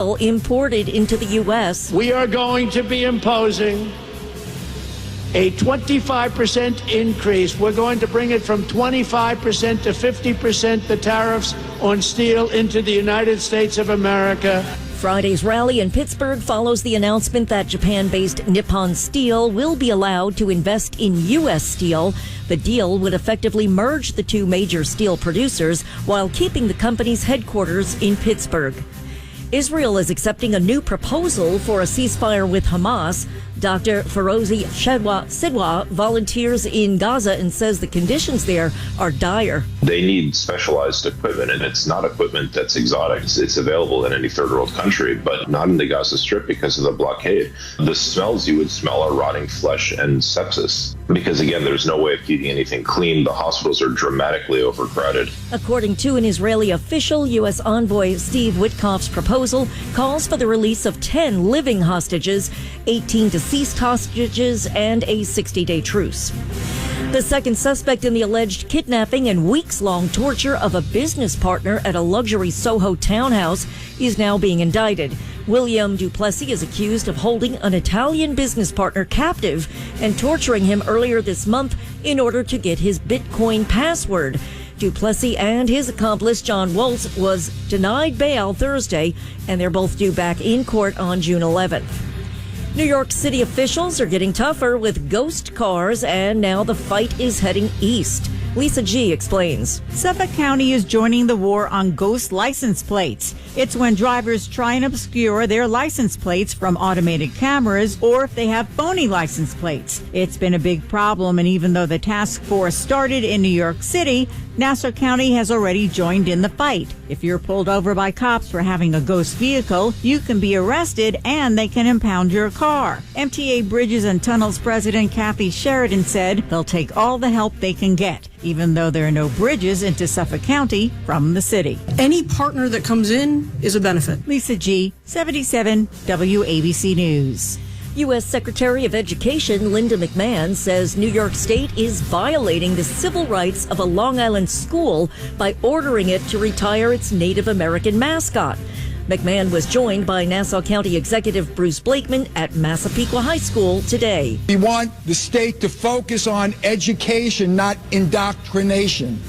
imported into the U.S. We are going to be imposing a 25% increase. We're going to bring it from 25% to 50%, the tariffs on steel into the United States of America. Friday's rally in Pittsburgh follows the announcement that Japan-based Nippon Steel will be allowed to invest in U.S. steel. The deal would effectively merge the two major steel producers while keeping the company's headquarters in Pittsburgh. Israel is accepting a new proposal for a ceasefire with Hamas. Dr. Ferozi Sidwa volunteers in Gaza and says the conditions there are dire. They need specialized equipment, and it's not equipment that's exotic. It's available in any third world country, but not in the Gaza Strip because of the blockade. The smells you would smell are rotting flesh and sepsis because, again, there's no way of keeping anything clean. The hospitals are dramatically overcrowded. According to an Israeli official, U.S. envoy Steve Witkoff's proposal calls for the release of 10 living hostages, 18 deceased hostages, and a 60-day truce. The second suspect in the alleged kidnapping and weeks-long torture of a business partner at a luxury Soho townhouse is now being indicted. William Duplessis is accused of holding an Italian business partner captive and torturing him earlier this month in order to get his Bitcoin password. Duplessis and his accomplice, John Waltz, was denied bail Thursday, and they're both due back in court on June 11th. New York City officials are getting tougher with ghost cars, and now the fight is heading east. Lisa G. explains. Suffolk County is joining the war on ghost license plates. It's when drivers try and obscure their license plates from automated cameras or if they have phony license plates. It's been a big problem, and even though the task force started in New York City, Nassau County has already joined in the fight. If you're pulled over by cops for having a ghost vehicle, you can be arrested and they can impound your car. MTA Bridges and Tunnels President Kathy Sheridan said they'll take all the help they can get, even though there are no bridges into Suffolk County from the city. Any partner that comes in is a benefit. Lisa G., 77 WABC News. U.S. Secretary of Education Linda McMahon says New York State is violating the civil rights of a Long Island school by ordering it to retire its Native American mascot. McMahon was joined by Nassau County Executive Bruce Blakeman at Massapequa High School today. We want the state to focus on education, not indoctrination.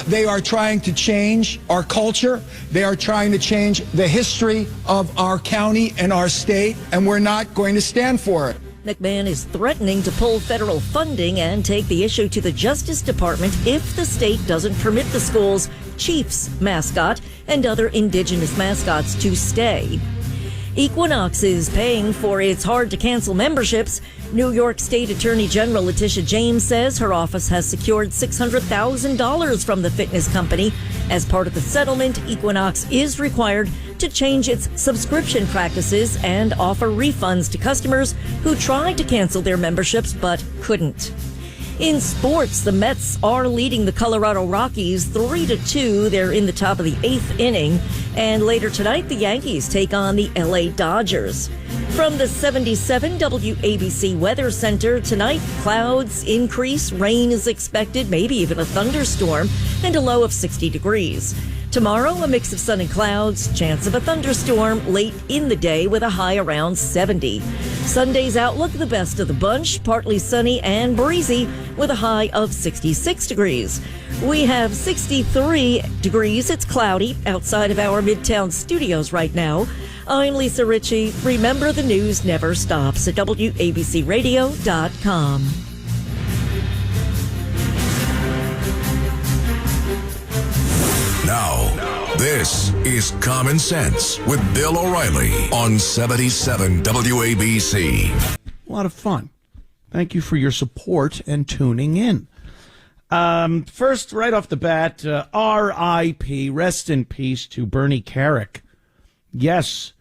They are trying to change our culture. They are trying to change the history of our county and our state, and we're not going to stand for it. McMahon is threatening to pull federal funding and take the issue to the Justice Department if the state doesn't permit the school's Chiefs mascot and other indigenous mascots to stay. Equinox is paying for its hard-to-cancel memberships. New York State Attorney General Letitia James says her office has secured $600,000 from the fitness company. As part of the settlement, Equinox is required to change its subscription practices and offer refunds to customers who tried to cancel their memberships but couldn't. In sports, the Mets are leading the Colorado Rockies 3-2. They're in the top of the 8th inning. And later tonight, the Yankees take on the LA Dodgers. From the 77 WABC Weather Center, tonight, clouds increase, rain is expected, maybe even a thunderstorm, and a low of 60 degrees. Tomorrow, a mix of sun and clouds, chance of a thunderstorm late in the day with a high around 70. Sunday's outlook, the best of the bunch, partly sunny and breezy with a high of 66 degrees. We have 63 degrees. It's cloudy outside of our Midtown studios right now. I'm Lisa Ritchie. Remember, the news never stops at WABCRadio.com. Now, this is Common Sense with Bill O'Reilly on 77 WABC. A lot of fun. Thank you for your support and tuning in. First, right off the bat, R.I.P., rest in peace to Bernie Kerik. Yes,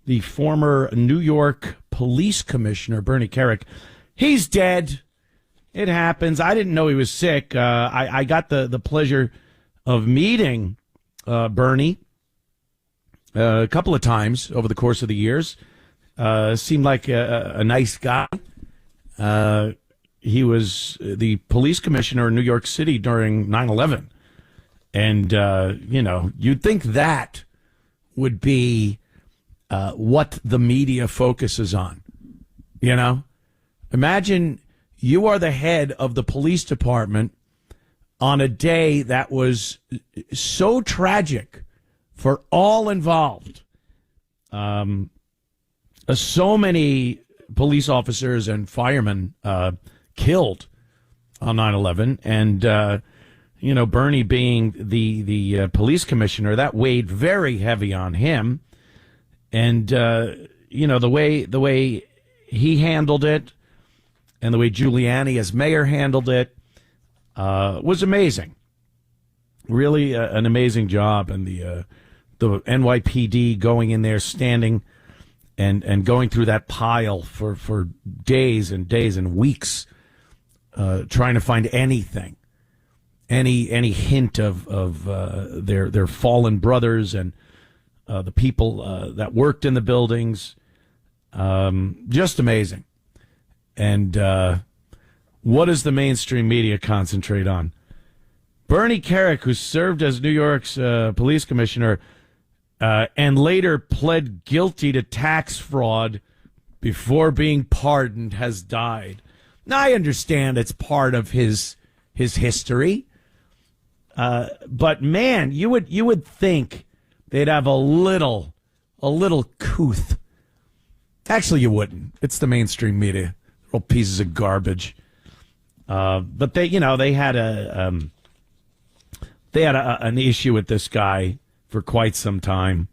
the former New York police commissioner, Bernie Kerik. He's dead. It happens. I didn't know he was sick. I got the pleasure of meeting Bernie a couple of times over the course of the years. Seemed like a nice guy. He was the police commissioner in New York City during 9/11. And, you'd think that would be what the media focuses on. You know, imagine you are the head of the police department on a day that was so tragic for all involved. So many police officers and firemen killed on 9/11, and Bernie being the police commissioner, that weighed very heavy on him. And the way he handled it, and the way Giuliani as mayor handled it, was amazing. Really an amazing job, and the NYPD going in there, standing and going through that pile for days and days and weeks, trying to find anything, any hint of their fallen brothers and the people that worked in the buildings. Just amazing. And what does the mainstream media concentrate on? Bernie Kerik, who served as New York's police commissioner and later pled guilty to tax fraud before being pardoned, has died. Now, I understand it's part of his history, but man, you would think they'd have a little couth. Actually, you wouldn't. It's the mainstream media, little pieces of garbage. But they had an issue with this guy for quite some time.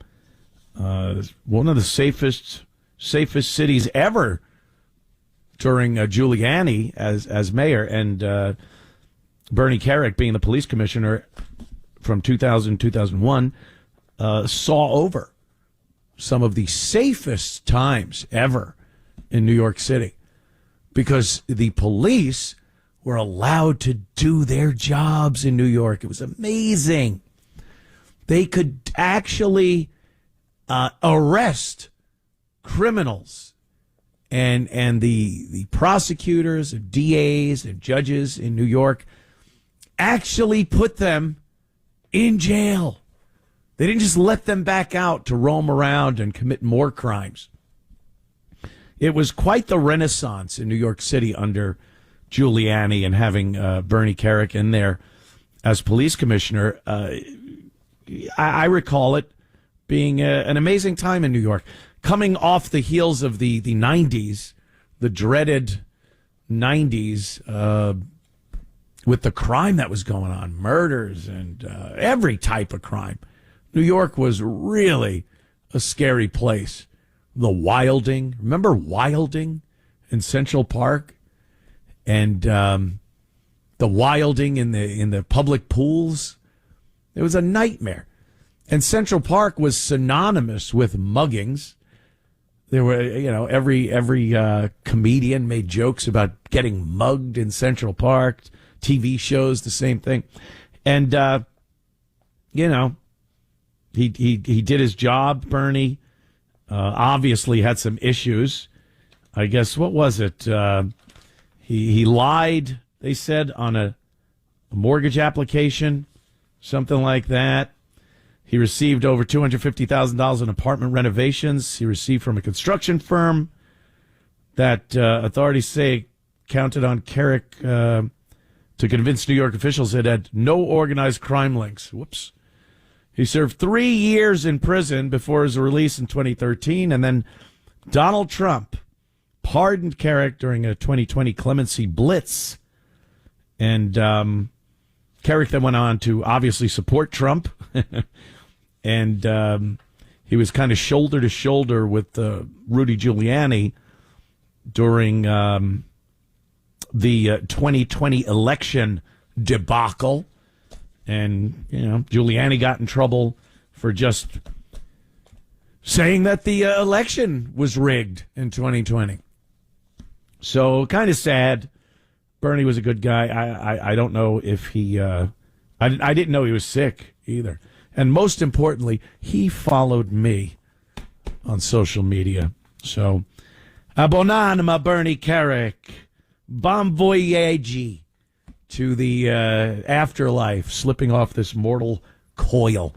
One of the safest cities ever during Giuliani as mayor, and Bernie Kerik being the police commissioner from 2001 saw over some of the safest times ever in New York City because the police were allowed to do their jobs in New York. It was amazing. They could actually arrest criminals, and the prosecutors and DAs and judges in New York actually put them in jail. They didn't just let them back out to roam around and commit more crimes. It was quite the renaissance in New York City under Giuliani, and having Bernie Kerik in there as police commissioner. I recall it being an amazing time in New York, coming off the heels of the 90s, the dreaded 90s, with the crime that was going on, murders and every type of crime. New York was really a scary place. The Wilding, remember Wilding in Central Park? And the Wilding in the public pools? It was a nightmare. And Central Park was synonymous with muggings. There were, every comedian made jokes about getting mugged in Central Park. TV shows, the same thing. And, he did his job, Bernie. Obviously had some issues. I guess, what was it? He lied, they said, on a mortgage application, something like that. He received over $250,000 in apartment renovations he received from a construction firm that authorities say counted on Kerik to convince New York officials it had no organized crime links. Whoops. He served 3 years in prison before his release in 2013, and then Donald Trump pardoned Kerik during a 2020 clemency blitz. And Kerik then went on to obviously support Trump. And he was kind of shoulder to shoulder with Rudy Giuliani during the 2020 election debacle. And, Giuliani got in trouble for just saying that the election was rigged in 2020. So kind of sad. Bernie was a good guy. I don't know if he I didn't know he was sick either. And most importantly, he followed me on social media. So, bon anima, Bernie Kerik. Bon voyage to the afterlife, slipping off this mortal coil.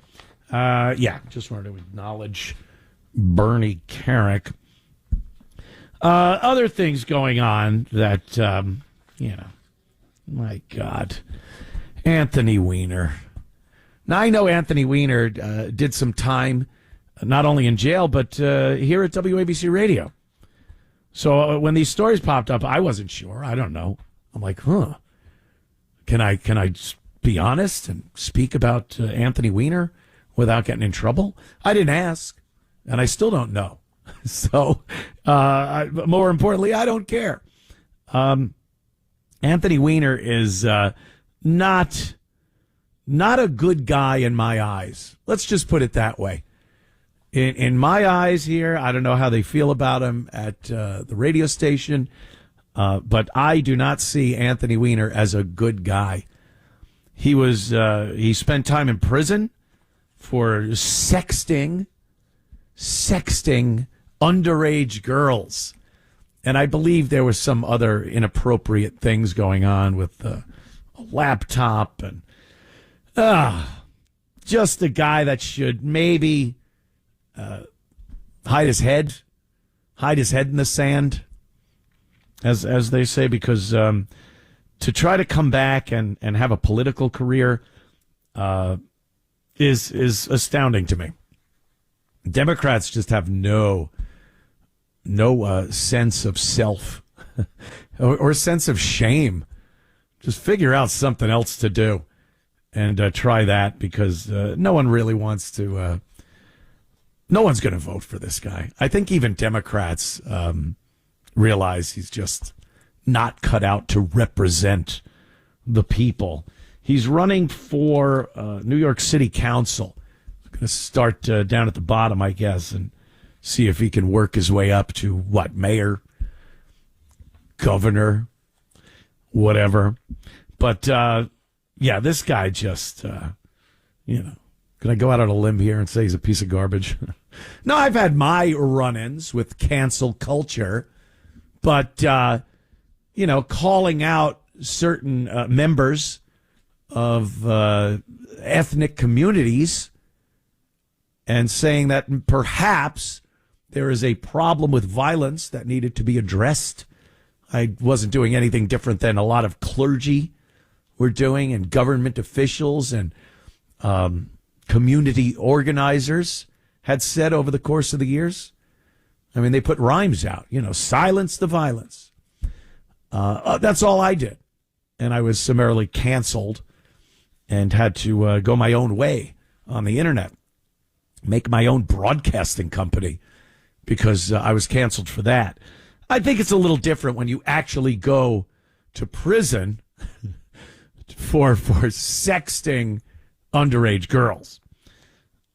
Just wanted to acknowledge Bernie Kerik. Other things going on that, my God. Anthony Weiner. Now, I know Anthony Weiner did some time, not only in jail, but here at WABC Radio. So when these stories popped up, I wasn't sure. I don't know. I'm like, Can I just be honest and speak about Anthony Weiner without getting in trouble? I didn't ask, and I still don't know. So, more importantly, I don't care. Anthony Weiner is not a good guy in my eyes. Let's just put it that way. In my eyes here, I don't know how they feel about him at the radio station, but I do not see Anthony Weiner as a good guy. He spent time in prison for sexting underage girls. And I believe there was some other inappropriate things going on with a laptop and just a guy that should maybe hide his head in the sand, as they say, because to try to come back and have a political career is astounding to me. Democrats just have no sense of self or sense of shame. Just figure out something else to do and try that, because no one really wants to. No one's going to vote for this guy. I think even Democrats realize he's just not cut out to represent the people. He's running for New York City Council. He's going to start down at the bottom, I guess, and see if he can work his way up to, mayor, governor, whatever. But, this guy just, can I go out on a limb here and say he's a piece of garbage? No, I've had my run-ins with cancel culture, but, calling out certain members of ethnic communities and saying that perhaps there is a problem with violence that needed to be addressed. I wasn't doing anything different than a lot of clergy were doing, and government officials and community organizers had said over the course of the years. I mean, they put rhymes out, silence the violence. That's all I did. And I was summarily canceled and had to go my own way on the internet, make my own broadcasting company, because I was canceled for that. I think it's a little different when you actually go to prison for sexting underage girls.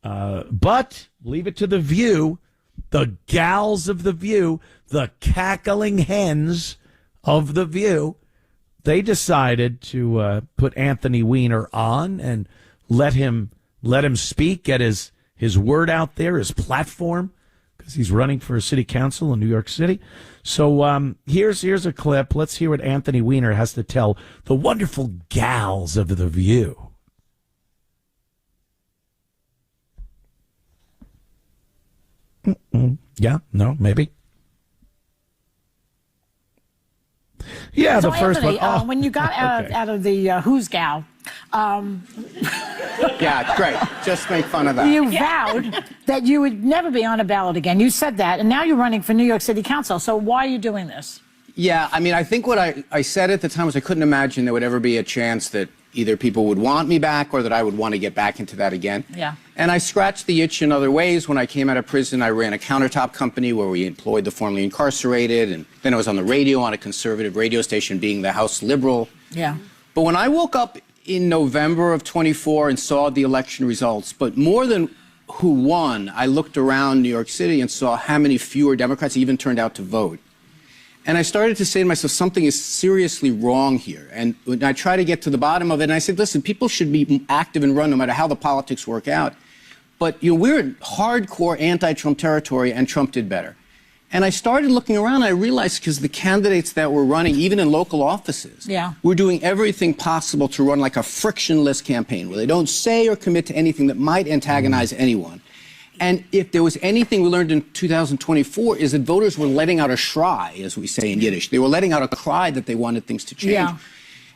But leave it to The View, the gals of The View, the cackling hens of The View. They decided to put Anthony Weiner on and let him speak, get his word out there, his platform, because he's running for a city council in New York City. So here's a clip. Let's hear what Anthony Weiner has to tell the wonderful gals of The View. Yeah, no, maybe. Yeah, so the first Anthony, one. When you got out of the Who's Gal, yeah, great. Just make fun of that. You vowed that you would never be on a ballot again. You said that, and now you're running for New York City Council. So why are you doing this? Yeah, I mean, I think what I said at the time was I couldn't imagine there would ever be a chance that either people would want me back or that I would want to get back into that again. Yeah. And I scratched the itch in other ways. When I came out of prison, I ran a countertop company where we employed the formerly incarcerated, and then I was on the radio on a conservative radio station, being the House Liberal. Yeah. But when I woke up in November of 24 and saw the election results, but more than who won, I looked around New York City and saw how many fewer Democrats even turned out to vote. And I started to say to myself, something is seriously wrong here. And I tried to get to the bottom of it, and I said, listen, people should be active and run no matter how the politics work out. But we're in hardcore anti-Trump territory, and Trump did better. And I started looking around, and I realized because the candidates that were running, even in local offices, were doing everything possible to run like a frictionless campaign where they don't say or commit to anything that might antagonize anyone. And if there was anything we learned in 2024 is that voters were letting out a shry, as we say in Yiddish. They were letting out a cry that they wanted things to change. Yeah.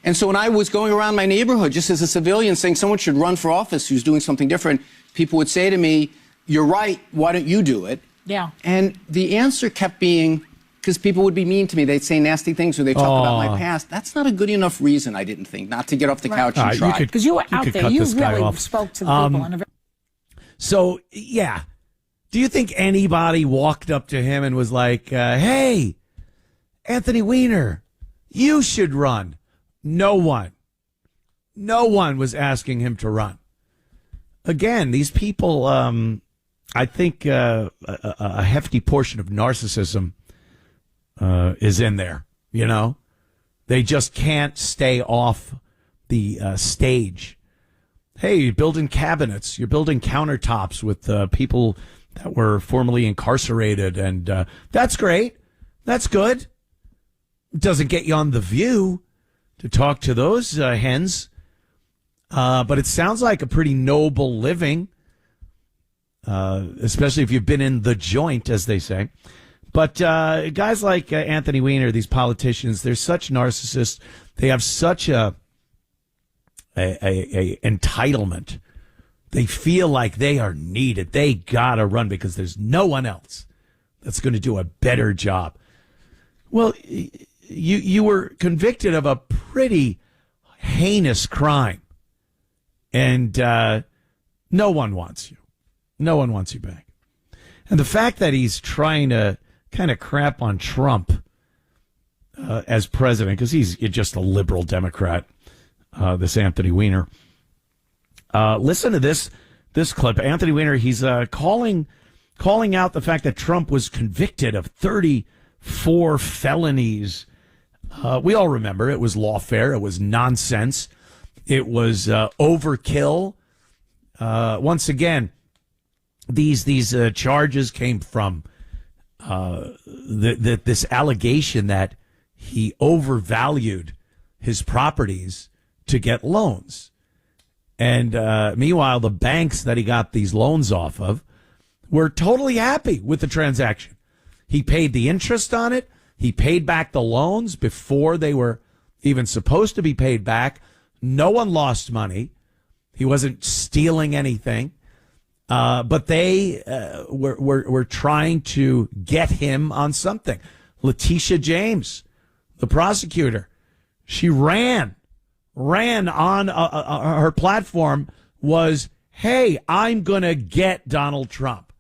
And so when I was going around my neighborhood, just as a civilian, saying someone should run for office who's doing something different, people would say to me, "You're right, why don't you do it?" Yeah. And the answer kept being, because people would be mean to me. They'd say nasty things or they'd talk about my past. That's not a good enough reason, I didn't think, not to get off the couch and try. Because you were out there. You really spoke to the people. So, yeah. Do you think anybody walked up to him and was like, hey, Anthony Weiner, you should run? No one. No one was asking him to run. Again, these people, I think a hefty portion of narcissism is in there, you know? They just can't stay off the stage. Hey, you're building cabinets, you're building countertops with people that were formerly incarcerated, and that's great. That's good. It doesn't get you on The View to talk to those hens, but it sounds like a pretty noble living, especially if you've been in the joint, as they say. But guys like Anthony Weiner, these politicians, they're such narcissists. They have such a entitlement. They feel like they are needed. They gotta run because there's no one else that's going to do a better job. Well, you were convicted of a pretty heinous crime, and no one wants you. No one wants you back. And the fact that he's trying to kind of crap on Trump as president, because he's just a liberal Democrat, this Anthony Weiner. Listen to this clip. Anthony Weiner, he's calling out the fact that Trump was convicted of 34 felonies. We all remember it was lawfare. It was nonsense. It was overkill. Once again, these charges came from this allegation that he overvalued his properties to get loans. And meanwhile, the banks that he got these loans off of were totally happy with the transaction. He paid the interest on it. He paid back the loans before they were even supposed to be paid back. No one lost money. He wasn't stealing anything. But they were trying to get him on something. Letitia James, the prosecutor, she ran on her platform was, hey, I'm going to get Donald Trump.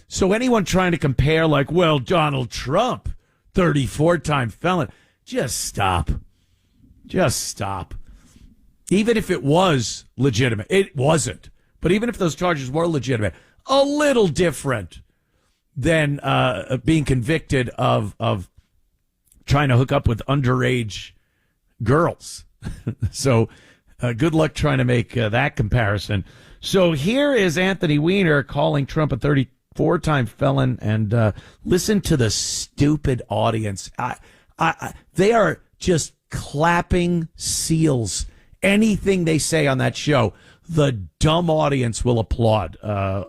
So anyone trying to compare like, well, Donald Trump, 34-time felon, just stop. Just stop. Even if it was legitimate, it wasn't. But even if those charges were legitimate, a little different than being convicted of trying to hook up with underage girls. So good luck trying to make that comparison. So here is Anthony Weiner calling Trump a 34-time felon, and listen to the stupid audience. They are just clapping seals. Anything they say on that show, the dumb audience will applaud.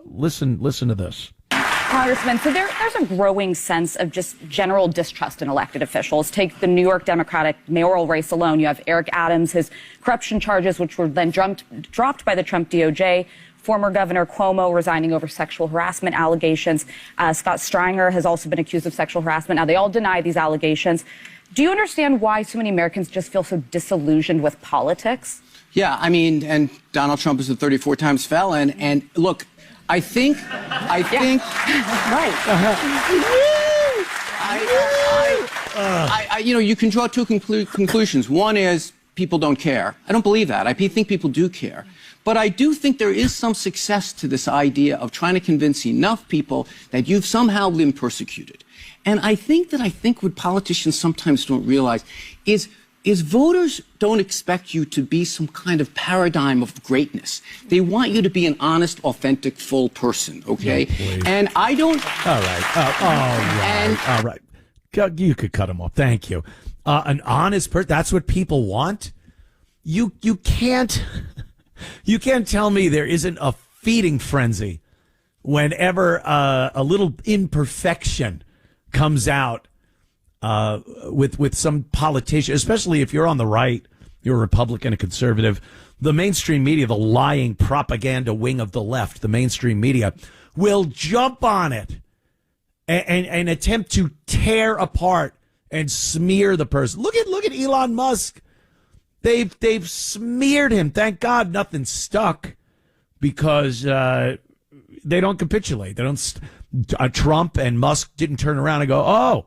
Listen to this. Congressman, so there's a growing sense of just general distrust in elected officials. Take the New York Democratic mayoral race alone. You have Eric Adams, his corruption charges, which were then dropped by the Trump DOJ. Former Governor Cuomo resigning over sexual harassment allegations. Scott Stringer has also been accused of sexual harassment. Now, they all deny these allegations. Do you understand why so many Americans just feel so disillusioned with politics? Yeah, I mean, and Donald Trump is a 34 times felon. And look, I think, right. You can draw two conclusions. One is people don't care. I don't believe that. I think people do care. But I do think there is some success to this idea of trying to convince enough people that you've somehow been persecuted. And I think what politicians sometimes don't realize is voters don't expect you to be some kind of paradigm of greatness. They want you to be an honest, authentic, full person, okay? No, and I don't... All right. All right. You could cut him off. Thank you. An honest person, that's what people want? You can't tell me there isn't a feeding frenzy whenever a little imperfection comes out with some politician, especially if you're on the right, you're a Republican, a conservative, the mainstream media, the lying propaganda wing of the left, the mainstream media, will jump on it and attempt to tear apart and smear the person. Look at Elon Musk. They've smeared him. Thank God nothing stuck, because they don't capitulate. They don't. Trump and Musk didn't turn around and go,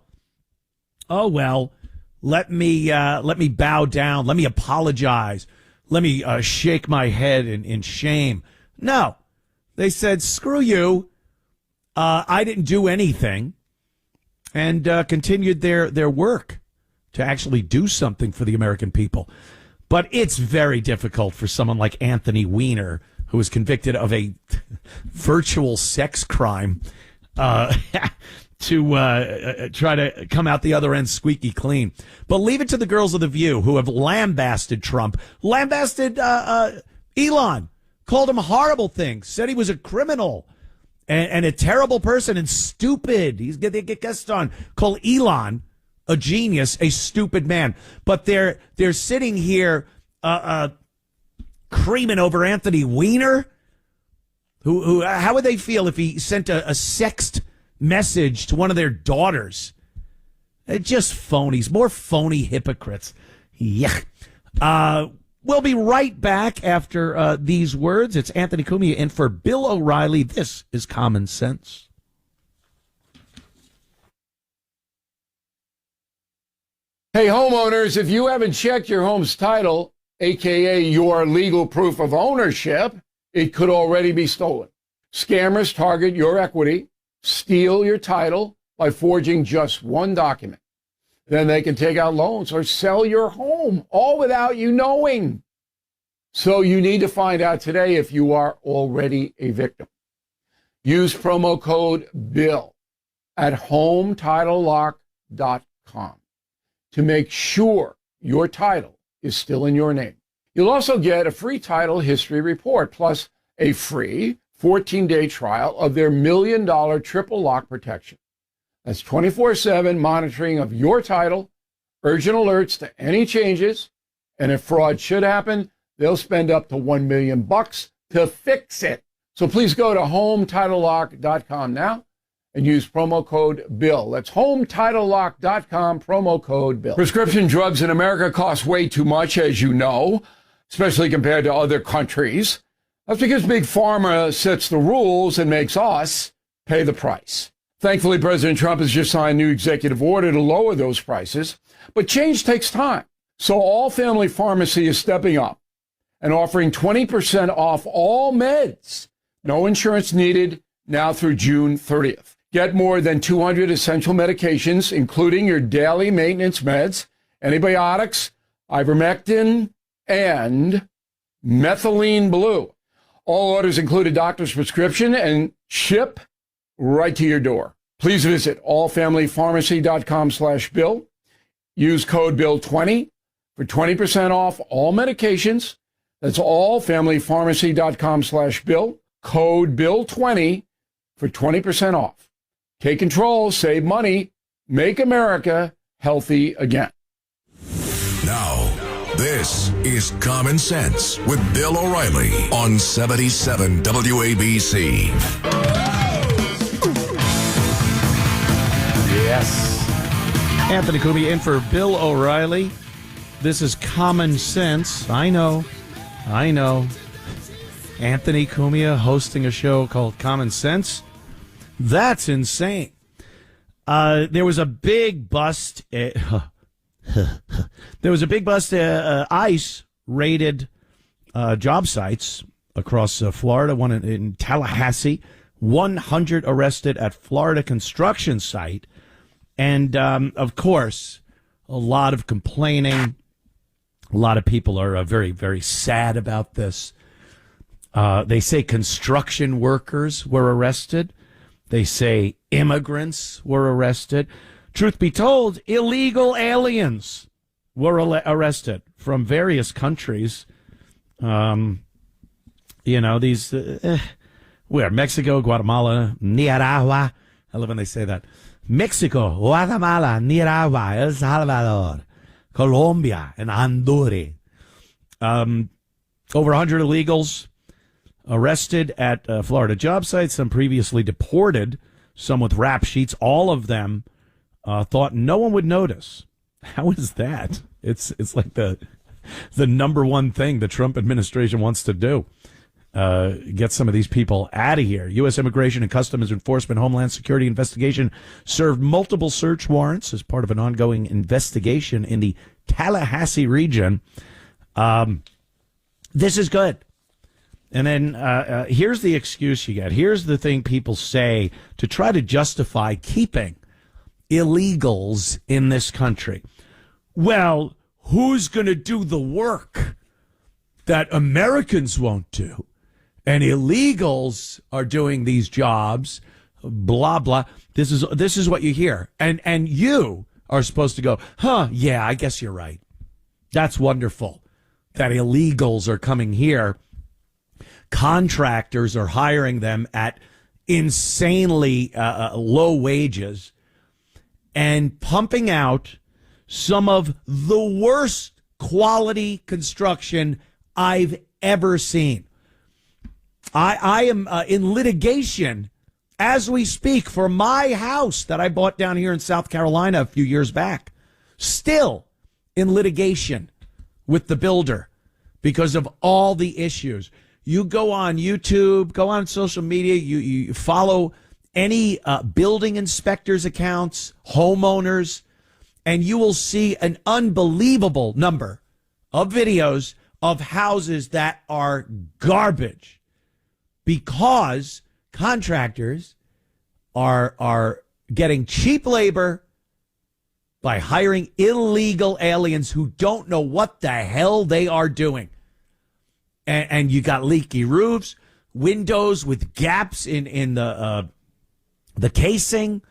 oh well, let me bow down. Let me apologize. Let me shake my head in shame. No, they said, screw you. I didn't do anything, and continued their work to actually do something for the American people. But it's very difficult for someone like Anthony Weiner, who was convicted of a virtual sex crime, to try to come out the other end squeaky clean. But leave it to the girls of The View, who have lambasted Trump, lambasted Elon, called him horrible things, said he was a criminal and a terrible person and stupid. They get guests on, call Elon a genius, a stupid man. But they're sitting here creaming over Anthony Weiner. Who? How would they feel if he sent a sext message to one of their daughters? They're just phonies, more phony hypocrites. Yeah. We'll be right back after these words. It's Anthony Cumia in for Bill O'Reilly. This is Common Sense. Hey, homeowners, if you haven't checked your home's title, a.k.a. your legal proof of ownership, it could already be stolen. Scammers target your equity, steal your title by forging just one document. Then they can take out loans or sell your home, all without you knowing. So you need to find out today if you are already a victim. Use promo code BILL at HomeTitleLock.com to make sure your title is still in your name. You'll also get a free title history report, plus a free 14-day trial of their $1 million triple lock protection. That's 24/7 monitoring of your title, urgent alerts to any changes, and if fraud should happen, they'll spend up to $1 million to fix it. So please go to HomeTitleLock.com now and use promo code BILL. That's HomeTitleLock.com, promo code BILL. Prescription drugs in America cost way too much, as you know, especially compared to other countries. That's because Big Pharma sets the rules and makes us pay the price. Thankfully, President Trump has just signed a new executive order to lower those prices, but change takes time. So All Family Pharmacy is stepping up and offering 20% off all meds. No insurance needed now through June 30th. Get more than 200 essential medications, including your daily maintenance meds, antibiotics, ivermectin, and methylene blue. All orders include a doctor's prescription and ship right to your door. Please visit allfamilypharmacy.com/bill. Use code BILL20 for 20% off all medications. That's allfamilypharmacy.com/bill. Code BILL20 for 20% off. Take control, save money, make America healthy again. Now, this is Common Sense with Bill O'Reilly on 77 WABC. Yes. Anthony Cumia in for Bill O'Reilly. This is Common Sense. I know. Anthony Cumia hosting a show called Common Sense. That's insane. There was a big bust. ICE raided job sites across Florida, one in Tallahassee, 100 arrested at Florida construction site. And, of course, a lot of complaining. A lot of people are very, very sad about this. They say construction workers were arrested. They say immigrants were arrested. Truth be told, illegal aliens were arrested from various countries. These Where? Mexico, Guatemala, Nicaragua. I love when they say that. Mexico, Guatemala, Nicaragua, El Salvador, Colombia, and Honduras. Over 100 illegals arrested at Florida job sites, some previously deported, some with rap sheets. All of them thought no one would notice. How is that? It's like the number one thing the Trump administration wants to do. Get some of these people out of here. U.S. Immigration and Customs Enforcement Homeland Security investigation served multiple search warrants as part of an ongoing investigation in the Tallahassee region. This is good. And then here's the excuse you get. Here's the thing people say to try to justify keeping illegals in this country. Well, who's going to do the work that Americans won't do? And illegals are doing these jobs, blah, blah. This is what you hear. And you are supposed to go, yeah, I guess you're right. That's wonderful that illegals are coming here. Contractors are hiring them at insanely low wages and pumping out some of the worst quality construction I've ever seen. I am in litigation as we speak for my house that I bought down here in South Carolina a few years back. Still in litigation with the builder because of all the issues. You go on YouTube, go on social media, you follow any building inspectors' accounts, homeowners, and you will see an unbelievable number of videos of houses that are garbage because contractors are getting cheap labor by hiring illegal aliens who don't know what the hell they are doing. And you got leaky roofs, windows with gaps in the casing,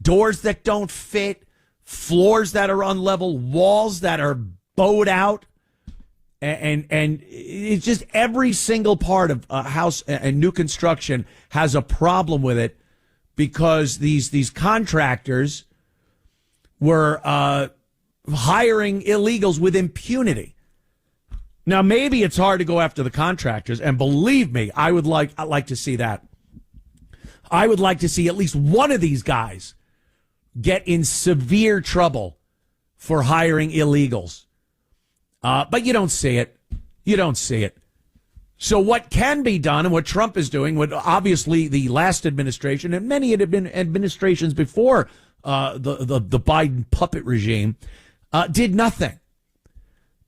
doors that don't fit, floors that are unlevel, walls that are bowed out, and it's just every single part of a house and new construction has a problem with it because these contractors were hiring illegals with impunity. Now, maybe it's hard to go after the contractors, and believe me, I'd like to see that. I would like to see at least one of these guys get in severe trouble for hiring illegals. But you don't see it. You don't see it. So what can be done and what Trump is doing, what obviously the last administration and many had been administrations before the Biden puppet regime did nothing.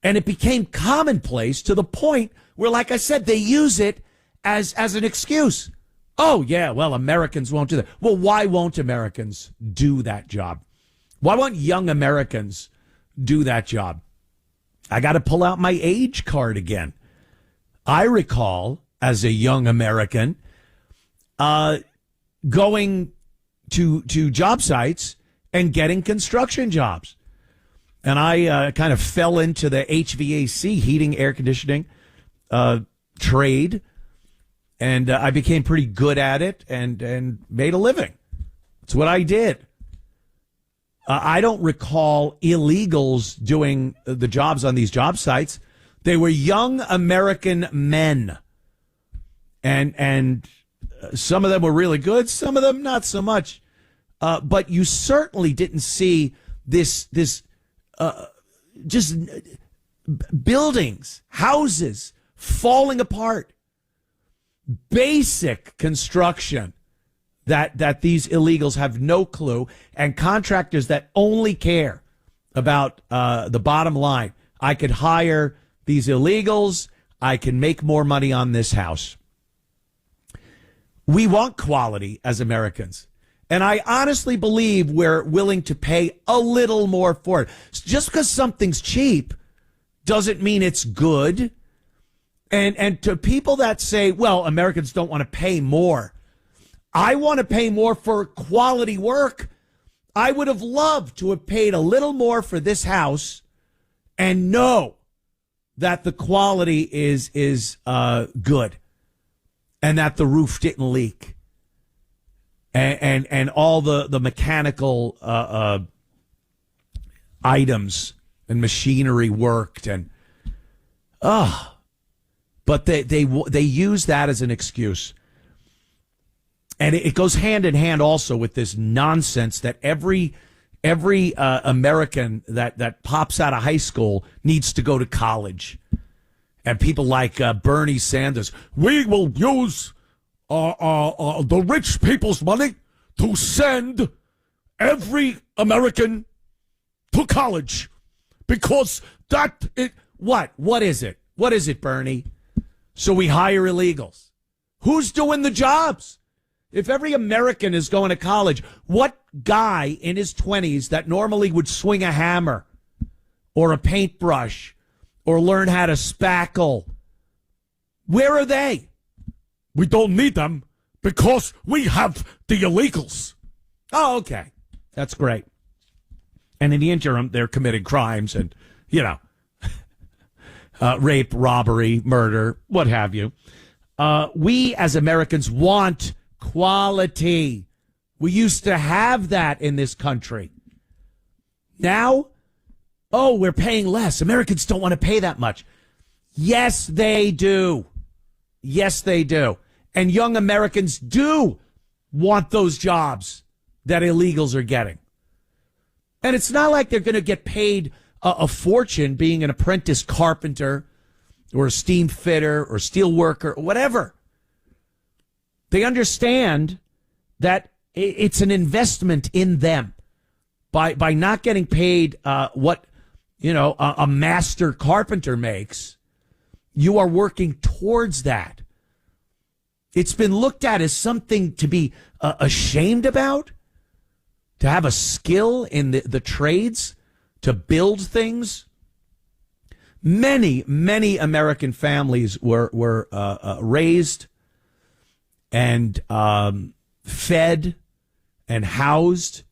And it became commonplace to the point where, like I said, they use it as an excuse. Oh, yeah, well, Americans won't do that. Well, why won't Americans do that job? Why won't young Americans do that job? I got to pull out my age card again. I recall, as a young American, going to job sites and getting construction jobs. And I kind of fell into the HVAC, heating, air conditioning trade. And I became pretty good at it and made a living. That's what I did. I don't recall illegals doing the jobs on these job sites. They were young American men. And some of them were really good, some of them not so much. But you certainly didn't see this just buildings, houses falling apart. Basic construction that these illegals have no clue, and contractors that only care about the bottom line. I could hire these illegals. I can make more money on this house. We want quality as Americans. And I honestly believe we're willing to pay a little more for it. Just because something's cheap doesn't mean it's good. And to people that say, well, Americans don't want to pay more. I want to pay more for quality work. I would have loved to have paid a little more for this house and know that the quality is good. and that the roof didn't leak, and all the mechanical items and machinery worked, and but they use that as an excuse. And it goes hand in hand also with this nonsense that every American that pops out of high school needs to go to college. And people like Bernie Sanders, we will use the rich people's money to send every American to college because what is it? What is it, Bernie? So we hire illegals. Who's doing the jobs? If every American is going to college, what guy in his 20s that normally would swing a hammer or a paintbrush or learn how to spackle, where are they? We don't need them because we have the illegals. Oh, okay. That's great. And in the interim, they're committing crimes and, rape, robbery, murder, what have you. We as Americans want quality. We used to have that in this country. Now, we're paying less. Americans don't want to pay that much. Yes, they do. Yes, they do. And young Americans do want those jobs that illegals are getting. And it's not like they're going to get paid a fortune being an apprentice carpenter or a steam fitter or steel worker or whatever. They understand that it's an investment in them by not getting paid what a master carpenter makes. You are working towards that. It's been looked at as something to be ashamed about, to have a skill in the trades, to build things. Many American families were raised and fed and housed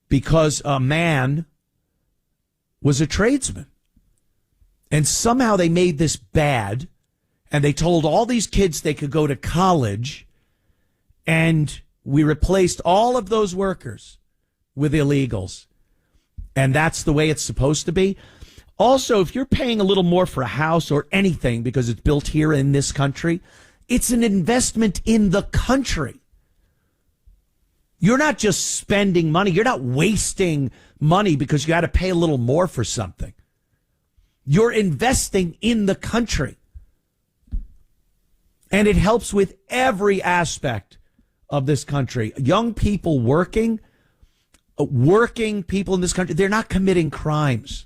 because a man was a tradesman. And somehow they made this bad, and they told all these kids they could go to college, and we replaced all of those workers with illegals. And that's the way it's supposed to be. Also, if you're paying a little more for a house or anything because it's built here in this country, it's an investment in the country. You're not just spending money. You're not wasting money because you got to pay a little more for something. You're investing in the country. And it helps with every aspect of this country. Young people working people in this country, they're not committing crimes.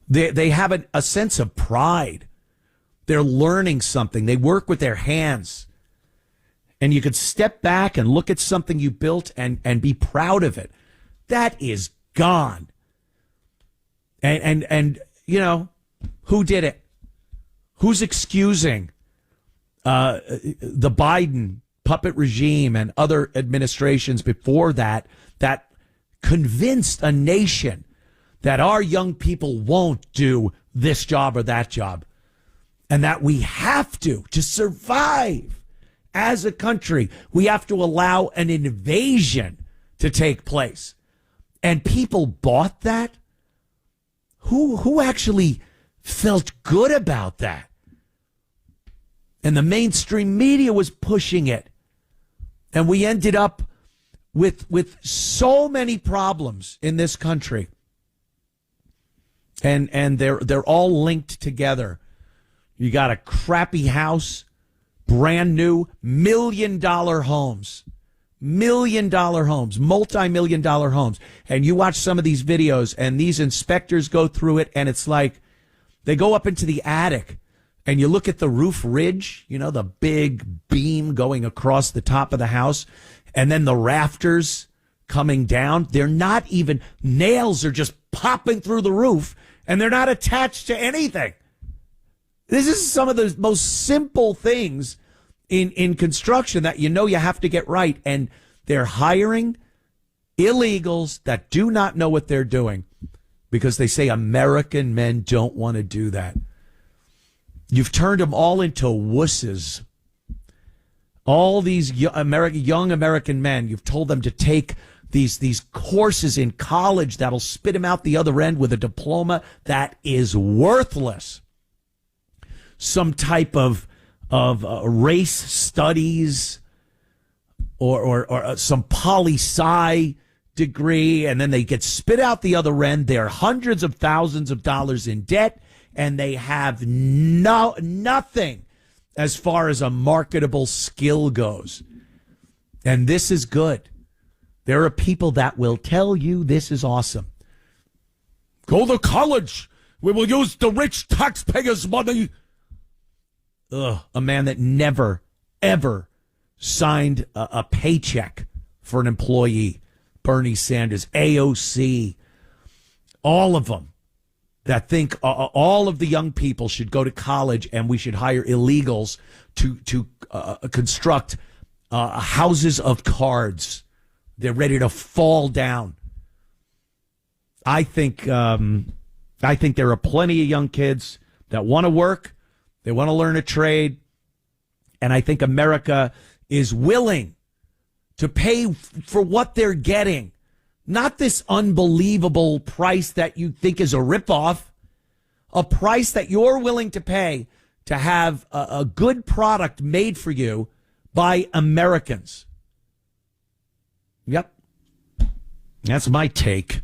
They have a sense of pride. They're learning something. They work with their hands. And you could step back and look at something you built and be proud of it. That is gone. And who did it? Who's excusing the Biden puppet regime and other administrations before that convinced a nation that our young people won't do this job or that job, and that we have to survive as a country, we have to allow an invasion to take place. And people bought that? Who actually felt good about that? And the mainstream media was pushing it. And we ended up with so many problems in this country. And they're all linked together. You got a crappy house, brand new, $1 million homes, multi-million-dollar homes. And you watch some of these videos and these inspectors go through it, and it's like they go up into the attic and you look at the roof ridge, the big beam going across the top of the house, and then the rafters coming down. They're not even, nails are just popping through the roof, and they're not attached to anything. This is some of the most simple things in construction that you have to get right. And they're hiring illegals that do not know what they're doing because they say American men don't want to do that. You've turned them all into wusses. All these young American men, you've told them to take these courses in college that'll spit them out the other end with a diploma that is worthless. Some type of race studies or some poli-sci degree, and then they get spit out the other end. They're hundreds of thousands of dollars in debt, and they have nothing as far as a marketable skill goes. And this is good. There are people that will tell you this is awesome. Go to college. We will use the rich taxpayers' money. A man that never, ever signed a paycheck for an employee. Bernie Sanders, AOC, all of them that think all of the young people should go to college and we should hire illegals to construct houses of cards. They're ready to fall down. I think there are plenty of young kids that want to work. They want to learn a trade. And I think America is willing to pay for what they're getting. Not this unbelievable price that you think is a ripoff. A price that you're willing to pay to have a good product made for you by Americans. Yep. That's my take.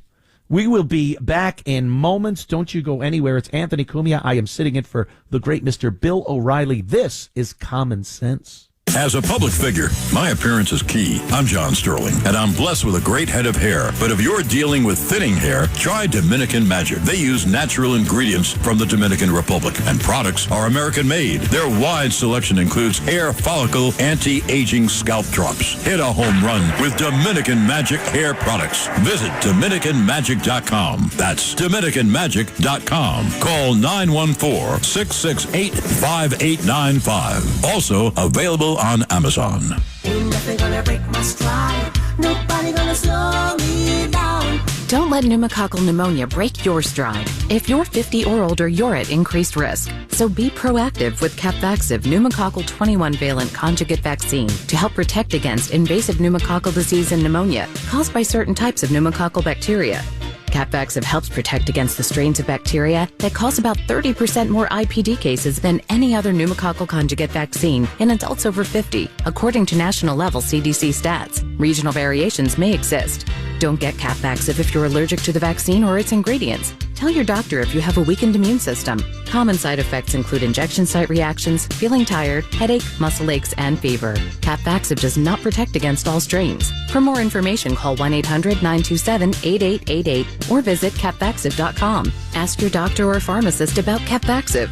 We will be back in moments. Don't you go anywhere. It's Anthony Cumia. I am sitting in for the great Mr. Bill O'Reilly. This is Common Sense. As a public figure, my appearance is key. I'm John Sterling, and I'm blessed with a great head of hair. But if you're dealing with thinning hair, try Dominican Magic. They use natural ingredients from the Dominican Republic, and products are American-made. Their wide selection includes hair follicle anti-aging scalp drops. Hit a home run with Dominican Magic hair products. Visit DominicanMagic.com. That's DominicanMagic.com. Call 914-668-5895. Also available on Amazon. Ain't nothing gonna break my stride. Nobody gonna slow me down. Don't let pneumococcal pneumonia break your stride. If you're 50 or older, you're at increased risk. So be proactive with Capvaxive pneumococcal 21-valent conjugate vaccine to help protect against invasive pneumococcal disease and pneumonia caused by certain types of pneumococcal bacteria. Capvaxive helps protect against the strains of bacteria that cause about 30% more IPD cases than any other pneumococcal conjugate vaccine in adults over 50, according to national-level CDC stats. Regional variations may exist. Don't get Capvaxive if you're allergic to the vaccine or its ingredients. Tell your doctor if you have a weakened immune system. Common side effects include injection site reactions, feeling tired, headache, muscle aches, and fever. Capvaxive does not protect against all strains. For more information, call 1-800-927-8888 or visit capvaxive.com. Ask your doctor or pharmacist about Capvaxive.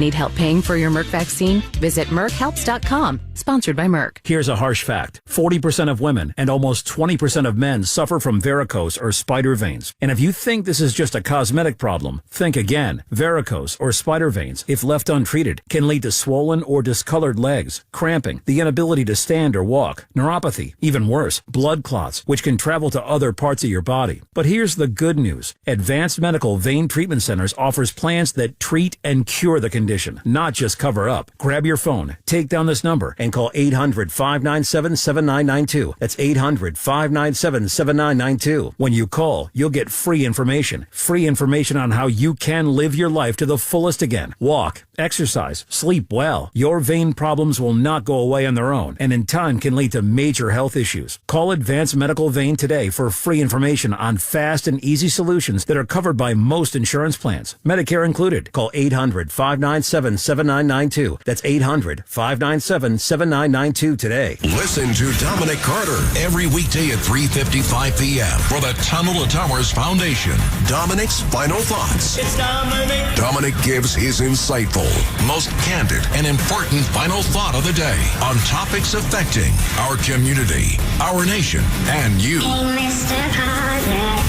Need help paying for your Merck vaccine? Visit MerckHelps.com. Sponsored by Merck. Here's a harsh fact. 40% of women and almost 20% of men suffer from varicose or spider veins. And if you think this is just a cosmetic problem, think again. Varicose or spider veins, if left untreated, can lead to swollen or discolored legs, cramping, the inability to stand or walk, neuropathy, even worse, blood clots, which can travel to other parts of your body. But here's the good news. Advanced Medical Vein Treatment Centers offers plans that treat and cure the condition, not just cover up. Grab your phone, take down this number, and call 800-597-7992. That's 800-597-7992. When you call, you'll get free information on how you can live your life to the fullest again. Walk, exercise, sleep well. Your vein problems will not go away on their own, and in time can lead to major health issues. Call Advanced Medical Vein today for free information on fast and easy solutions that are covered by most insurance plans, Medicare included. Call 800-597-7992. That's 800-597-7992 today. Listen to Dominic Carter every weekday at 3:55 p.m. for the Tunnel to Towers Foundation. Dominic's Final Thoughts. It's Dominic. Dominic gives his insightful, most candid, and important final thought of the day on topics affecting our community, our nation, and you. Hey, Mr. Carter.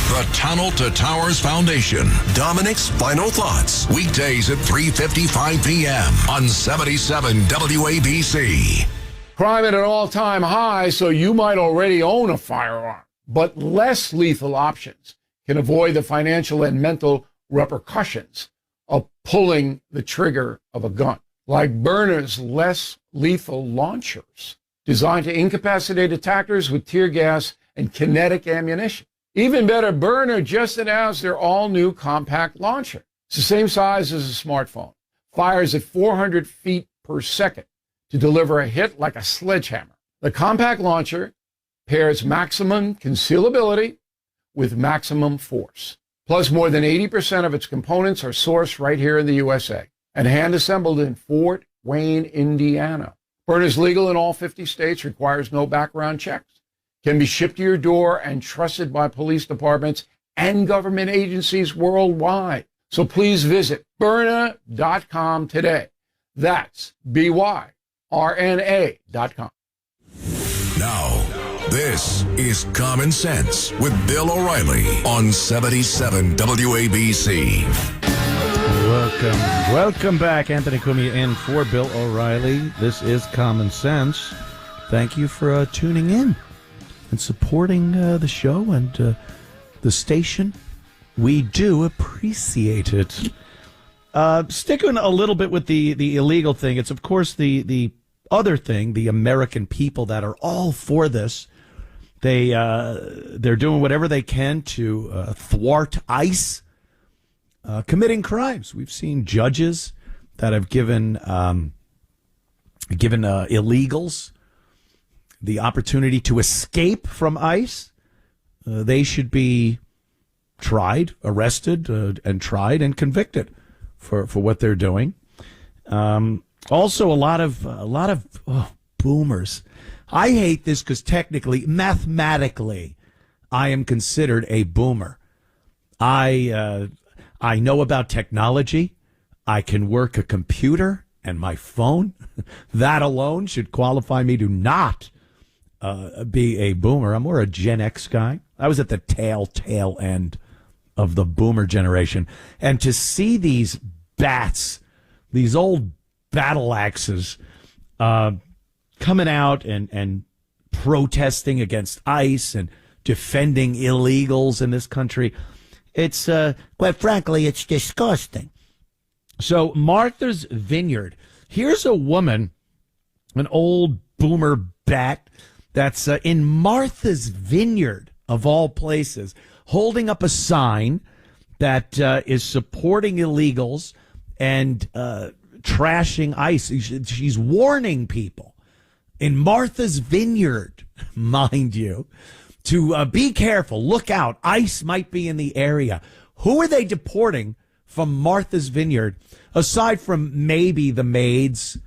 The Tunnel to Towers Foundation. Dominic's Final Thoughts. Weekdays at 3:55 p.m. on 77 WABC. Crime at an all-time high, so you might already own a firearm. But less lethal options can avoid the financial and mental repercussions of pulling the trigger of a gun, like Byrna's less lethal launchers, designed to incapacitate attackers with tear gas and kinetic ammunition. Even better, Byrna just announced their all-new compact launcher. It's the same size as a smartphone, fires at 400 feet per second to deliver a hit like a sledgehammer. The compact launcher pairs maximum concealability with maximum force. Plus, more than 80% of its components are sourced right here in the USA and hand-assembled in Fort Wayne, Indiana. Byrna is legal in all 50 states, requires no background checks, can be shipped to your door and trusted by police departments and government agencies worldwide. So please visit Byrna.com today. That's BYRNA.com. Now, this is Common Sense with Bill O'Reilly on 77 WABC. Welcome back. Anthony Cumia in for Bill O'Reilly. This is Common Sense. Thank you for tuning in and supporting the show and the station. We do appreciate it. Sticking a little bit with the illegal thing, it's of course the other thing, the American people that are all for this. They're doing whatever they can to thwart ICE committing crimes. We've seen judges that have given illegals the opportunity to escape from ICE. They should be tried, arrested, and tried and convicted for what they're doing. Also, a lot of boomers. I hate this because technically, mathematically, I am considered a boomer. I know about technology. I can work a computer and my phone. That alone should qualify me to not be a boomer. I'm more a Gen X guy. I was at the tail end of the boomer generation. And to see these bats, these old battle axes, coming out and protesting against ICE and defending illegals in this country, it's, quite frankly, it's disgusting. So Martha's Vineyard, here's a woman, an old boomer bat, that's in Martha's Vineyard, of all places, holding up a sign that is supporting illegals and trashing ICE. She's warning people in Martha's Vineyard, mind you, to be careful, look out, ICE might be in the area. Who are they deporting from Martha's Vineyard, aside from maybe the maids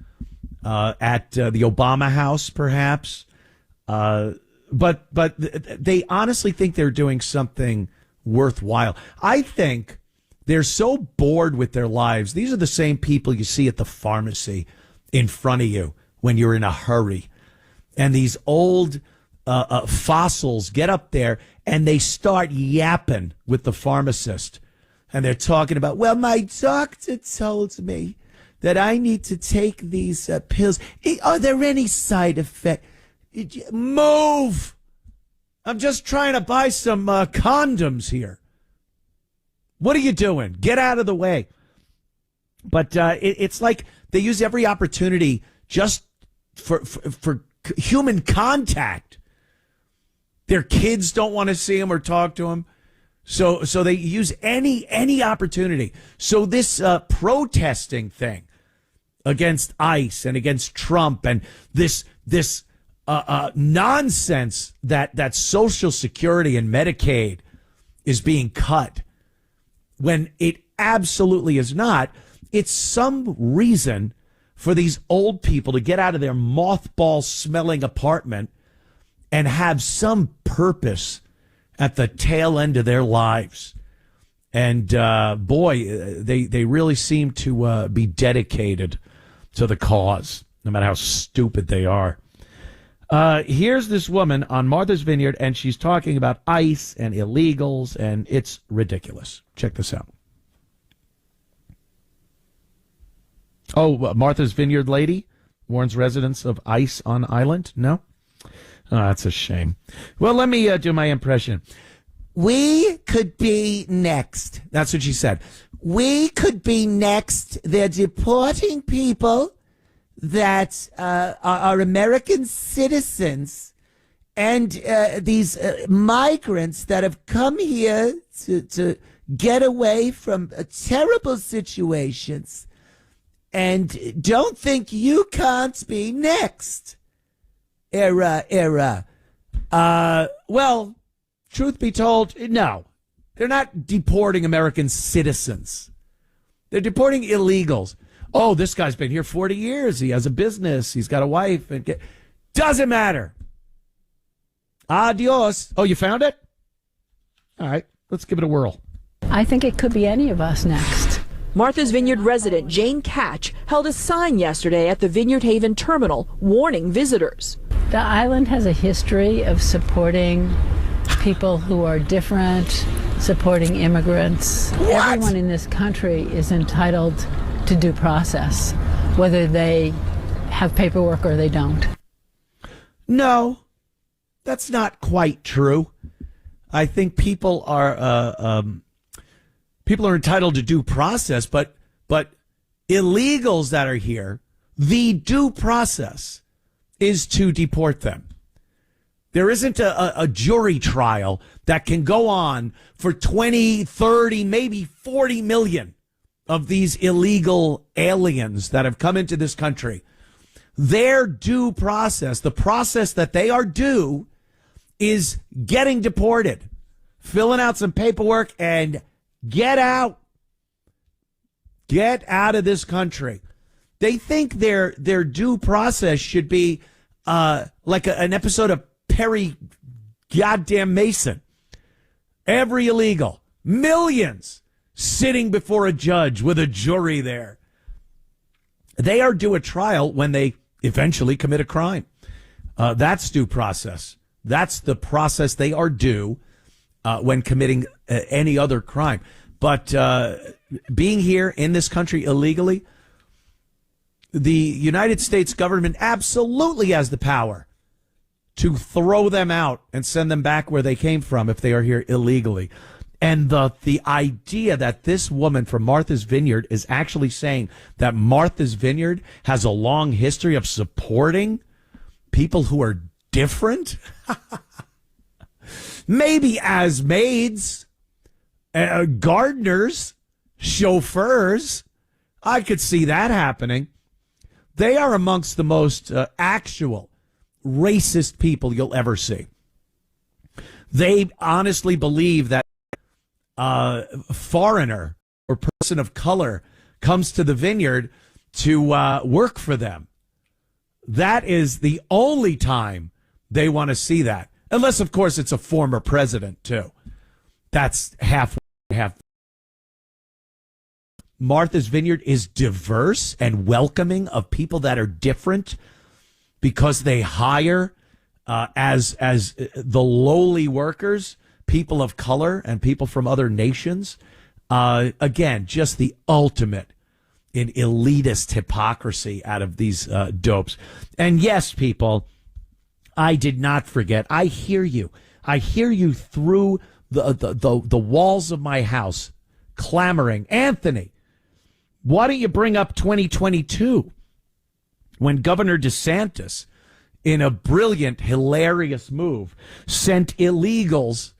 at the Obama house, perhaps? But they honestly think they're doing something worthwhile. I think they're so bored with their lives. These are the same people you see at the pharmacy in front of you when you're in a hurry. And these old fossils get up there and they start yapping with the pharmacist. And they're talking about, well, my doctor told me that I need to take these pills. Are there any side effects? Move! I'm just trying to buy some condoms here. What are you doing? Get out of the way. But it's like they use every opportunity just for human contact. Their kids don't want to see them or talk to them. So they use any opportunity. So this protesting thing against ICE and against Trump and this nonsense that Social Security and Medicaid is being cut when it absolutely is not. It's some reason for these old people to get out of their mothball smelling apartment and have some purpose at the tail end of their lives. And boy, they really seem to be dedicated to the cause, no matter how stupid they are. Here's this woman on Martha's Vineyard, and she's talking about ICE and illegals, and it's ridiculous. Check this out. Oh, Martha's Vineyard lady warns residents of ICE on island? No? Oh, that's a shame. Well, let me do my impression. We could be next. That's what she said. We could be next. They're deporting people that are American citizens and these migrants that have come here to get away from terrible situations. And don't think you can't be next. Era. Well, truth be told, no. They're not deporting American citizens. They're deporting illegals. Oh, this guy's been here 40 years. He has a business. He's got a wife. Doesn't matter. Adios. Oh, you found it? All right, let's give it a whirl. I think it could be any of us next. Martha's Vineyard resident Jane Catch held a sign yesterday at the Vineyard Haven terminal warning visitors. The island has a history of supporting people who are different, supporting immigrants. What? Everyone in this country is entitled to due process, whether they have paperwork or they don't. No, that's not quite true. I think people are entitled to due process, but illegals that are here, the due process is to deport them. There isn't a jury trial that can go on for 20, 30, maybe 40 million of these illegal aliens that have come into this country. Their due process, the process that they are due, is getting deported, filling out some paperwork, and get out. Get out of this country. They think their due process should be like an episode of Perry goddamn Mason. Every illegal, millions sitting before a judge with a jury there. They are due a trial when they eventually commit a crime. That's due process. That's the process they are due when committing any other crime. But being here in this country illegally, the United States government absolutely has the power to throw them out and send them back where they came from if they are here illegally. And the idea that this woman from Martha's Vineyard is actually saying that Martha's Vineyard has a long history of supporting people who are different, maybe as maids, gardeners, chauffeurs, I could see that happening. They are amongst the most actual racist people you'll ever see. They honestly believe that foreigner or person of color comes to the vineyard to work for them. That is the only time they want to see that. Unless, of course, it's a former president, too. That's half. Martha's Vineyard is diverse and welcoming of people that are different because they hire as the lowly workers, people of color and people from other nations. Again, just the ultimate in elitist hypocrisy out of these dopes. And yes, people, I did not forget. I hear you. I hear you through the walls of my house clamoring, Anthony, why don't you bring up 2022 when Governor DeSantis, in a brilliant, hilarious move, sent illegals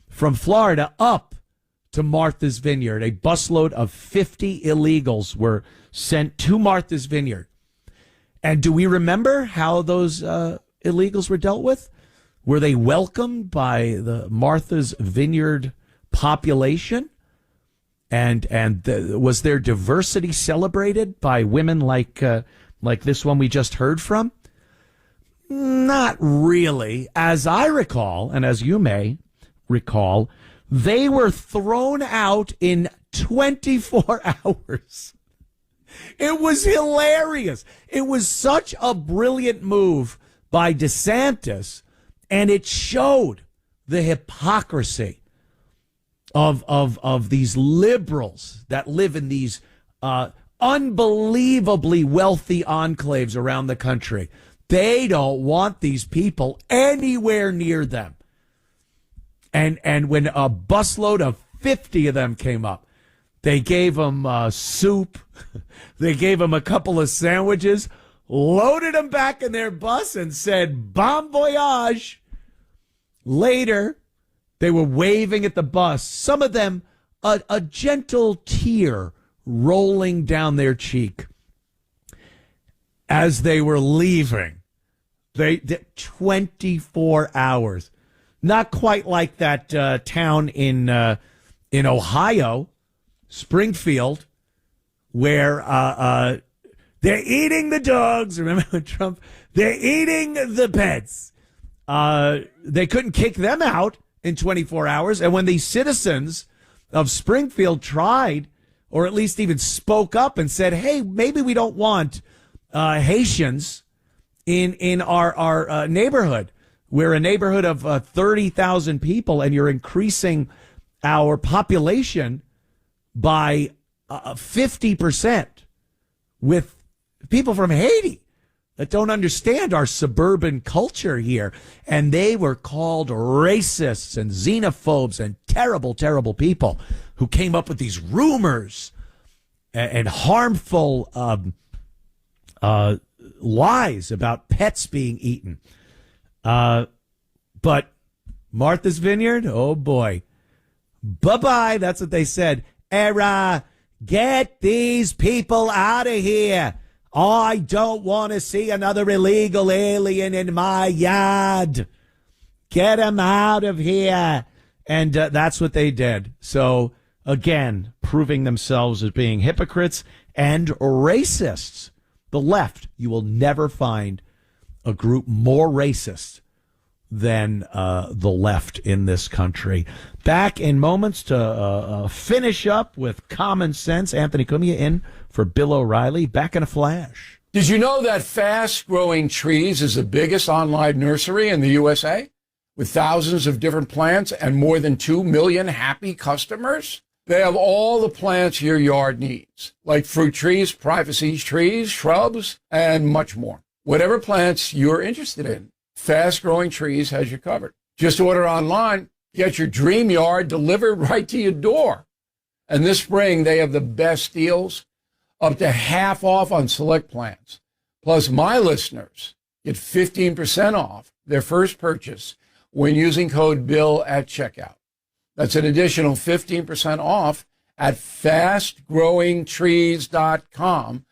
from Florida up to Martha's Vineyard. A busload of 50 illegals were sent to Martha's Vineyard. And do we remember how those illegals were dealt with? Were they welcomed by the Martha's Vineyard population? And was their diversity celebrated by women like this one we just heard from? Not really. As I recall, and as you may recall, they were thrown out in 24 hours. It was hilarious. It was such a brilliant move by DeSantis, and it showed the hypocrisy of these liberals that live in these unbelievably wealthy enclaves around the country. They don't want these people anywhere near them. And when a busload of 50 of them came up, they gave them soup. They gave them a couple of sandwiches, loaded them back in their bus, and said, "Bon voyage." Later, they were waving at the bus. Some of them, a gentle tear rolling down their cheek as they were leaving. They 24 hours. Not quite like that town in Ohio, Springfield, where they're eating the dogs. Remember when Trump? They're eating the pets. They couldn't kick them out in 24 hours. And when the citizens of Springfield tried, or at least even spoke up and said, "Hey, maybe we don't want Haitians in our neighborhood. We're a neighborhood of 30,000 people, and you're increasing our population by 50% with people from Haiti that don't understand our suburban culture here." And they were called racists and xenophobes and terrible, terrible people who came up with these rumors and harmful lies about pets being eaten. But Martha's Vineyard, oh boy. Bye-bye, that's what they said. Era, get these people out of here. I don't want to see another illegal alien in my yard. Get them out of here. And that's what they did. So, again, proving themselves as being hypocrites and racists. The left, you will never find a group more racist than the left in this country. Back in moments to finish up with common sense. Anthony Cumia in for Bill O'Reilly. Back in a flash. Did you know that Fast Growing Trees is the biggest online nursery in the USA? With thousands of different plants and more than 2 million happy customers? They have all the plants your yard needs, like fruit trees, privacy trees, shrubs, and much more. Whatever plants you're interested in, Fast Growing Trees has you covered. Just order online, get your dream yard delivered right to your door. And this spring, they have the best deals, up to half off on select plants. Plus, my listeners get 15% off their first purchase when using code BILL at checkout. That's an additional 15% off at fastgrowingtrees.com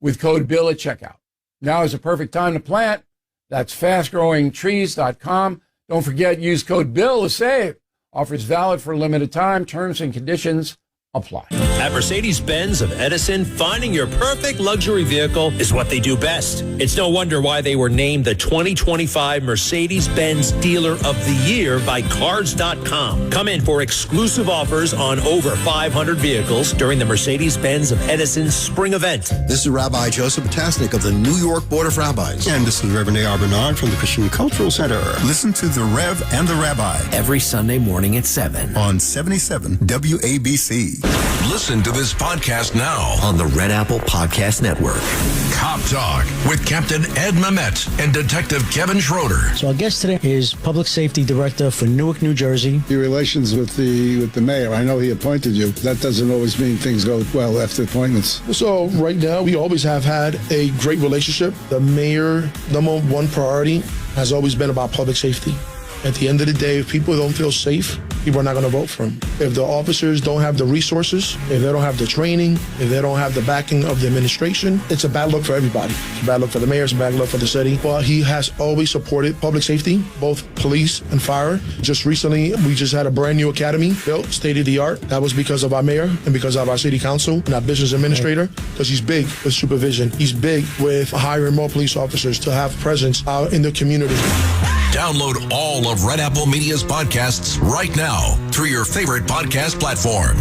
with code BILL at checkout. Now is the perfect time to plant. That's fastgrowingtrees.com. Don't forget, use code BILL to save. Offers valid for a limited time. Terms and conditions apply. At Mercedes-Benz of Edison, finding your perfect luxury vehicle is what they do best. It's no wonder why they were named the 2025 Mercedes-Benz Dealer of the Year by Cars.com. Come in for exclusive offers on over 500 vehicles during the Mercedes-Benz of Edison spring event. This is Rabbi Joseph Potasnik of the New York Board of Rabbis. And this is Reverend A.R. Bernard from the Christian Cultural Center. Listen to The Rev and the Rabbi every Sunday morning at 7 on 77 WABC. Listen to this podcast now on the Red Apple Podcast Network. Cop Talk with Captain Ed Mamet and Detective Kevin Schroeder. So our guest today is Public Safety Director for Newark, New Jersey. Your relations with the mayor, I know he appointed you. That doesn't always mean things go well after appointments. So right now, we always have had a great relationship. The mayor, number one priority has always been about public safety. At the end of the day, if people don't feel safe, people are not going to vote for them. If the officers don't have the resources, if they don't have the training, if they don't have the backing of the administration, it's a bad look for everybody. It's a bad look for the mayor, it's a bad look for the city. But he has always supported public safety, both police and fire. Just recently, we just had a brand new academy built, state-of-the-art. That was because of our mayor and because of our city council and our business administrator, because he's big with supervision. He's big with hiring more police officers to have presence out in the community. Download all of Red Apple Media's podcasts right now through your favorite podcast platform.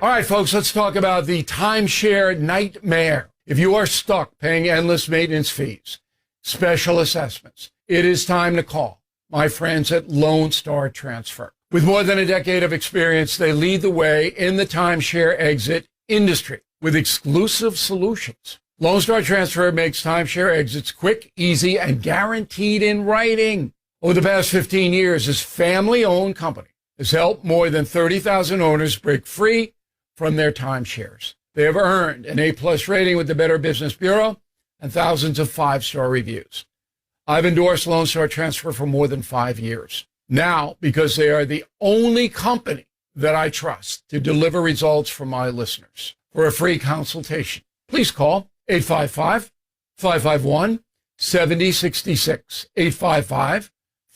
All right, folks, let's talk about the timeshare nightmare. If you are stuck paying endless maintenance fees, special assessments, it is time to call my friends at Lone Star Transfer. With more than a decade of experience, they lead the way in the timeshare exit industry with exclusive solutions. Lone Star Transfer makes timeshare exits quick, easy, and guaranteed in writing. Over the past 15 years, this family-owned company has helped more than 30,000 owners break free from their timeshares. They have earned an A-plus rating with the Better Business Bureau and thousands of five-star reviews. I've endorsed Lone Star Transfer for more than 5 years. Now, because they are the only company that I trust to deliver results for my listeners. For a free consultation, please call 855-551-7066,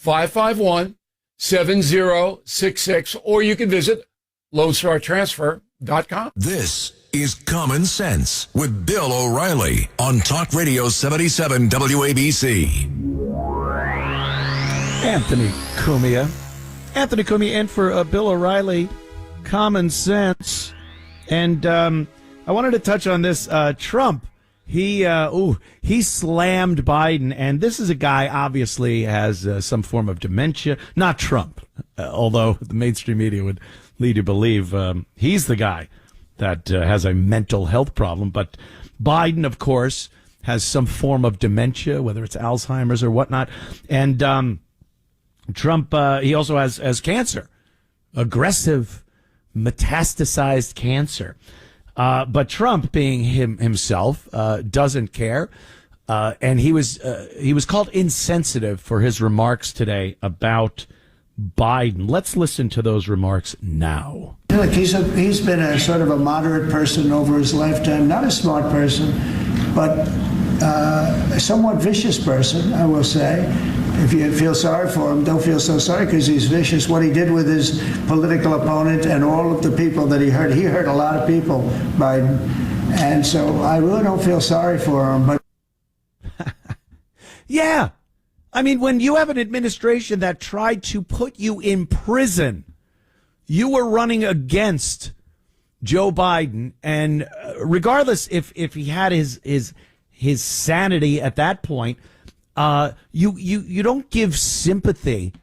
855-551-7066, or you can visit LoneStarTransfer.com. This is Common Sense with Bill O'Reilly on Talk Radio 77 WABC. Anthony Cumia in for Bill O'Reilly, Common Sense. And I wanted to touch on this. Trump, he slammed Biden. And this is a guy, obviously, has some form of dementia. Not Trump, although the mainstream media would lead you to believe he's the guy that has a mental health problem. But Biden, of course, has some form of dementia, whether it's Alzheimer's or whatnot. And Trump, he also has cancer, aggressive, metastasized cancer. But Trump, being himself, doesn't care. And he was called insensitive for his remarks today about Biden. Let's listen to those remarks now. Look, he's been a sort of a moderate person over his lifetime, not a smart person, but a somewhat vicious person, I will say. If you feel sorry for him, don't feel so sorry because he's vicious. What he did with his political opponent and all of the people that he hurt a lot of people, Biden. And so I really don't feel sorry for him. But yeah. I mean, when you have an administration that tried to put you in prison, you were running against Joe Biden. And regardless if he had his sanity at that point, you don't give sympathy.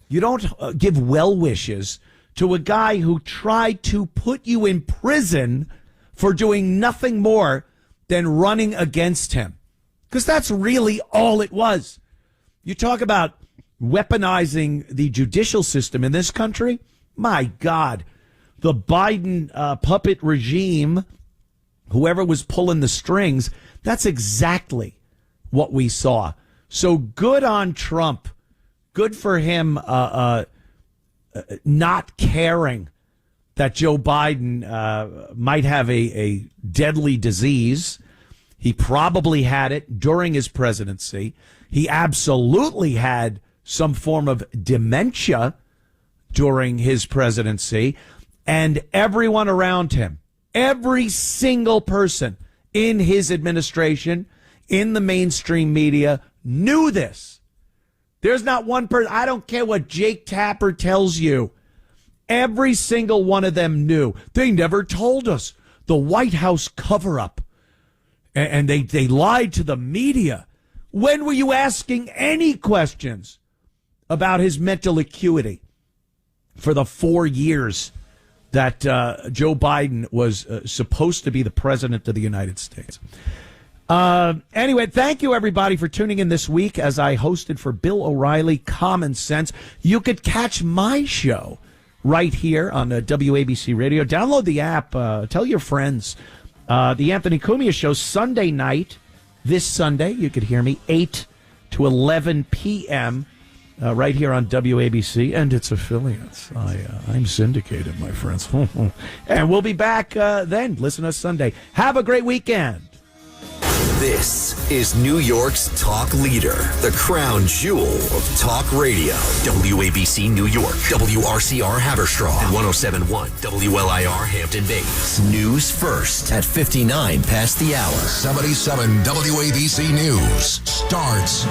You don't give well wishes to a guy who tried to put you in prison for doing nothing more than running against him. Because that's really all it was. You talk about weaponizing the judicial system in this country. My God, the Biden puppet regime, whoever was pulling the strings, that's exactly what we saw. So good on Trump. Good for him not caring that Joe Biden might have a deadly disease. He probably had it during his presidency. He absolutely had some form of dementia during his presidency. And everyone around him, every single person in his administration, in the mainstream media, knew this. There's not one person, I don't care what Jake Tapper tells you. Every single one of them knew. They never told us. The White House cover-up. And they lied to the media. When were you asking any questions about his mental acuity for the 4 years that Joe Biden was supposed to be the president of the United States? Anyway, thank you, everybody, for tuning in this week as I hosted for Bill O'Reilly Common Sense. You could catch my show right here on WABC Radio. Download the app. Tell your friends. The Anthony Cumia Show, Sunday night. This Sunday, you could hear me 8 to 11 p.m. Right here on WABC and its affiliates. I'm syndicated, my friends. And we'll be back then. Listen to us Sunday. Have a great weekend. This is New York's talk leader, the crown jewel of talk radio. WABC New York, WRCR Haverstraw, and 107.1 WLIR Hampton Bays. News first at 59 past the hour. 77 WABC News starts